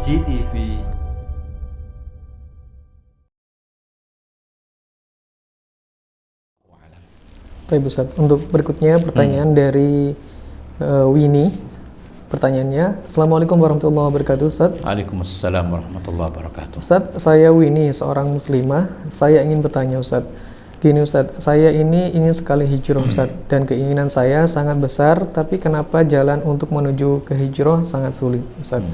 GTV. Baik Ustaz, untuk berikutnya pertanyaan dari Winnie. Pertanyaannya, Assalamualaikum warahmatullahi wabarakatuh Ustaz. Waalaikumsalam warahmatullahi wabarakatuh. Ustaz, saya Winnie, seorang muslimah. Saya ingin bertanya Ustaz. Gini Ustaz, saya ini ingin sekali hijrah Ustaz, dan keinginan saya sangat besar, tapi kenapa jalan untuk menuju ke hijrah sangat sulit Ustaz?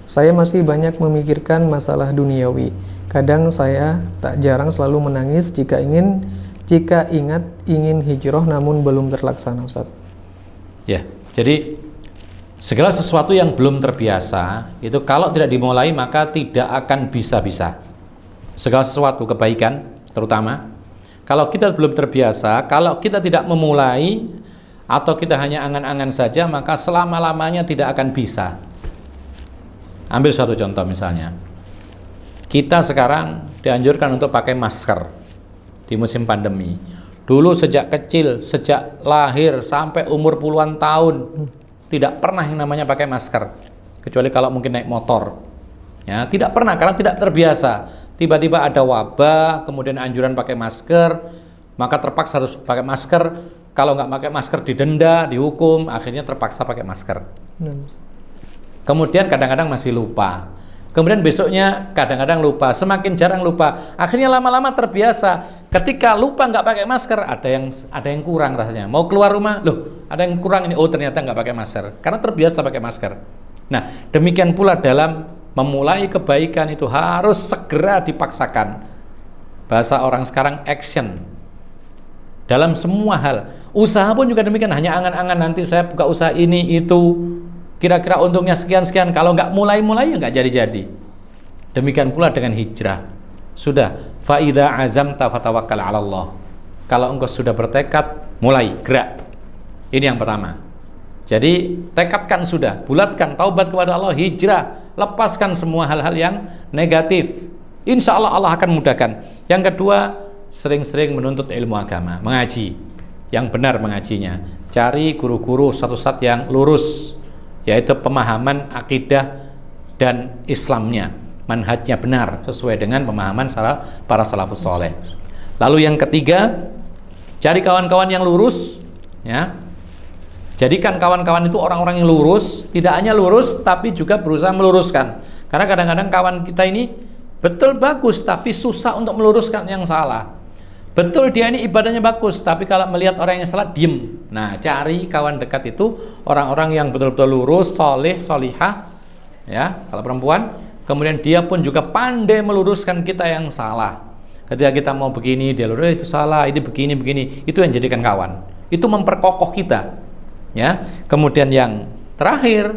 Saya masih banyak memikirkan masalah duniawi. Kadang saya tak jarang selalu menangis jika ingat ingin hijrah namun belum terlaksana Ustaz. Ya, jadi segala sesuatu yang belum terbiasa itu kalau tidak dimulai maka tidak akan bisa-bisa. Segala sesuatu kebaikan terutama kalau kita belum terbiasa, kalau kita tidak memulai atau kita hanya angan-angan saja, maka selama-lamanya tidak akan bisa. Ambil suatu contoh misalnya, kita sekarang dianjurkan untuk pakai masker di musim pandemi. Dulu sejak kecil, sejak lahir sampai umur puluhan tahun tidak pernah yang namanya pakai masker, kecuali kalau mungkin naik motor. Ya, tidak pernah karena tidak terbiasa. Tiba-tiba ada wabah, kemudian anjuran pakai masker, maka terpaksa harus pakai masker. Kalau nggak pakai masker didenda, dihukum, akhirnya terpaksa pakai masker. Kemudian kadang-kadang masih lupa. Kemudian besoknya kadang-kadang lupa, semakin jarang lupa. Akhirnya lama-lama terbiasa. Ketika lupa nggak pakai masker, ada yang kurang rasanya. Mau keluar rumah, loh, ada yang kurang ini. Oh, ternyata nggak pakai masker. Karena terbiasa pakai masker. Nah, demikian pula dalam memulai kebaikan itu harus segera dipaksakan. Bahasa orang sekarang action. Dalam semua hal. Usaha pun juga demikian. Hanya angan-angan nanti saya buka usaha ini itu. Kira-kira untungnya sekian-sekian, kalau nggak mulai-mulai ya nggak jadi-jadi. Demikian pula dengan hijrah. Sudah, faida azamta fatawakkal 'ala Allah. Kalau engkau sudah bertekad, mulai gerak. Ini yang pertama. Jadi tekadkan sudah, bulatkan taubat kepada Allah, hijrah, lepaskan semua hal-hal yang negatif. Insya Allah Allah akan mudahkan. Yang kedua, sering-sering menuntut ilmu agama, mengaji, yang benar mengajinya. Cari guru-guru satu-satu yang lurus, yaitu pemahaman akidah dan Islamnya, manhajnya benar sesuai dengan pemahaman para salafus soleh. Lalu yang ketiga, cari kawan-kawan yang lurus, ya. Jadikan kawan-kawan itu orang-orang yang lurus, tidak hanya lurus tapi juga berusaha meluruskan. Karena kadang-kadang kawan kita ini betul bagus tapi susah untuk meluruskan yang salah. Betul dia ini ibadahnya bagus, tapi kalau melihat orang yang salah, diem. Nah, cari kawan dekat itu orang-orang yang betul-betul lurus, soleh, solihah, ya, kalau perempuan. Kemudian dia pun juga pandai meluruskan kita yang salah. Ketika kita mau begini, dia lurus, itu salah, ini begini. Itu yang jadikan kawan. Itu memperkokoh kita, ya. Kemudian yang terakhir,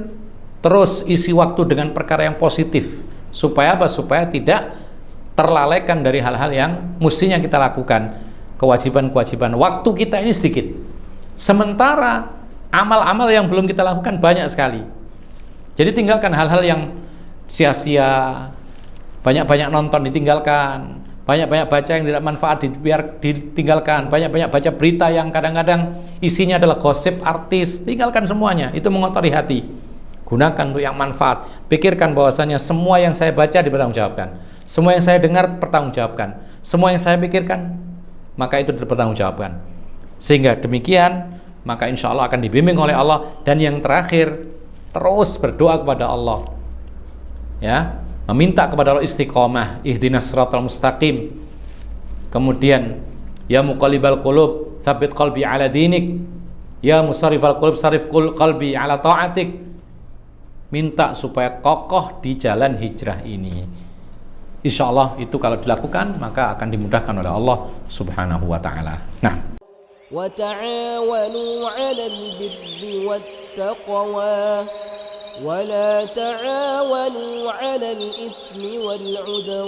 terus isi waktu dengan perkara yang positif. Supaya apa? Supaya tidak terlalaikan dari hal-hal yang mestinya kita lakukan. Kewajiban-kewajiban waktu kita ini sedikit, sementara amal-amal yang belum kita lakukan banyak sekali. Jadi tinggalkan hal-hal yang sia-sia, banyak-banyak nonton ditinggalkan, banyak-banyak baca yang tidak manfaat ditinggalkan, banyak-banyak baca berita yang kadang-kadang isinya adalah gosip artis, tinggalkan semuanya. Itu mengotori hati. Gunakan untuk yang manfaat. Pikirkan bahwasanya semua yang saya baca dipertanggungjawabkan, semua yang saya dengar pertanggungjawabkan, semua yang saya pikirkan maka itu dipertanggungjawabkan. Sehingga demikian maka insya Allah akan dibimbing oleh Allah. Dan yang terakhir, terus berdoa kepada Allah, ya, meminta kepada Allah istiqomah, ihdinas siratal mustaqim. Kemudian ya muqallibal qulub tsabbit qalbi ala dinik, ya musarrifal qulub sarif qalbi ala ta'atik. Minta supaya kokoh di jalan hijrah ini. Insya Allah itu kalau dilakukan maka akan dimudahkan oleh Allah Subhanahu wa ta'ala. Nah, wa ta'awanu 'alal birri wattaqwa wa la ta'awanu 'alal itsmi wal 'udwan.